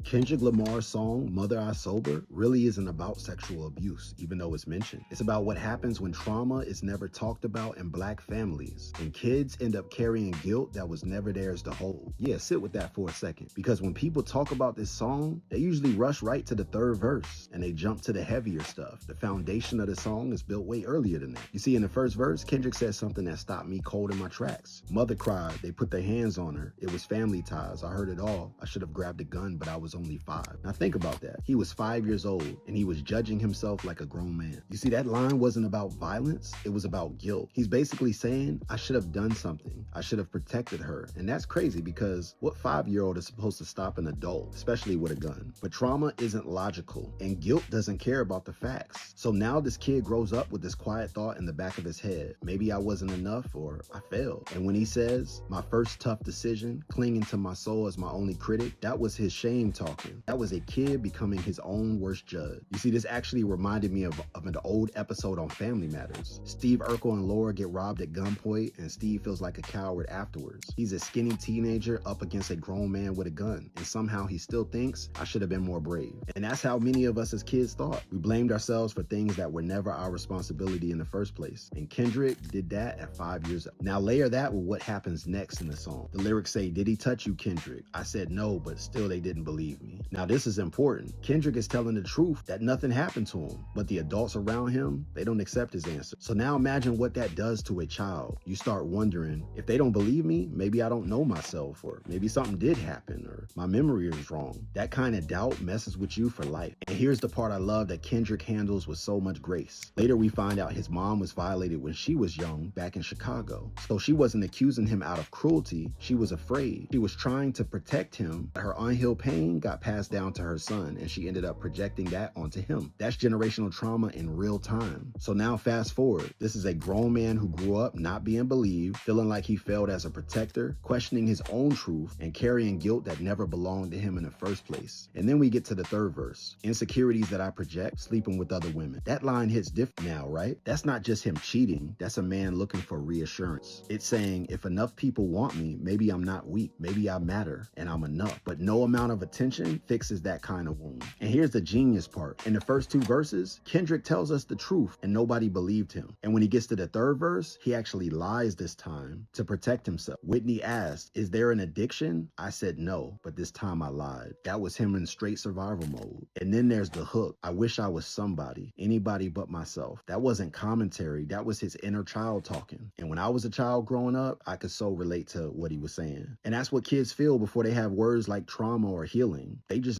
Kendrick Lamar's song, Mother I Sober, really isn't about sexual abuse, even though it's mentioned. It's about what happens when trauma is never talked about in black families, and kids end up carrying guilt that was never theirs to hold. Yeah, sit with that for a second, because when people talk about this song, they usually rush right to the third verse, and they jump to the heavier stuff. The foundation of the song is built way earlier than that. You see, in the first verse, Kendrick says something that stopped me cold in my tracks. Mother cried, they put their hands on her, it was family ties, I heard it all, I should have grabbed a gun, but I was only 5. Now think about that. He was 5 years old and he was judging himself like a grown man. You see, that line wasn't about violence, it was about guilt. He's basically saying, I should have done something. I should have protected her. And that's crazy because what 5-year-old is supposed to stop an adult, especially with a gun? But trauma isn't logical and guilt doesn't care about the facts. So now this kid grows up with this quiet thought in the back of his head. Maybe I wasn't enough or I failed. And when he says, my first tough decision, clinging to my soul as my only critic, that was his shame talking. That was a kid becoming his own worst judge. You see, this actually reminded me of an old episode on Family Matters. Steve Urkel and Laura get robbed at gunpoint, and Steve feels like a coward afterwards. He's a skinny teenager up against a grown man with a gun, and somehow he still thinks, I should have been more brave. And that's how many of us as kids thought. We blamed ourselves for things that were never our responsibility in the first place. And Kendrick did that at 5 years old. Now layer that with what happens next in the song. The lyrics say, did he touch you, Kendrick? I said no, but still they didn't believe me. Now this is important. Kendrick is telling the truth that nothing happened to him, but the adults around him, they don't accept his answer. So now imagine what that does to a child. You start wondering, if they don't believe me, maybe I don't know myself, or maybe something did happen, or my memory is wrong. That kind of doubt messes with you for life. And here's the part I love that Kendrick handles with so much grace. Later we find out his mom was violated when she was young back in Chicago. So she wasn't accusing him out of cruelty, she was afraid. She was trying to protect him. Her unhealed pain got passed down to her son, and she ended up projecting that onto him. That's generational trauma in real time. So now fast forward, this is a grown man who grew up not being believed, feeling like he failed as a protector, questioning his own truth, and carrying guilt that never belonged to him in the first place. And then we get to the third verse. Insecurities that I project, sleeping with other women. That line hits different now, right? That's not just him cheating, that's a man looking for reassurance. It's saying, if enough people want me, maybe I'm not weak, maybe I matter, and I'm enough. But no amount of attention fixes that kind of wound. And here's the genius part. In the first 2 verses, Kendrick tells us the truth and nobody believed him. And when he gets to the third verse, he actually lies this time to protect himself. Whitney asked, is there an addiction? I said no, but this time I lied. That was him in straight survival mode. And then there's the hook. I wish I was somebody, anybody but myself. That wasn't commentary, that was his inner child talking. And when I was a child growing up, I could so relate to what he was saying. And that's what kids feel before they have words like trauma or healing. They just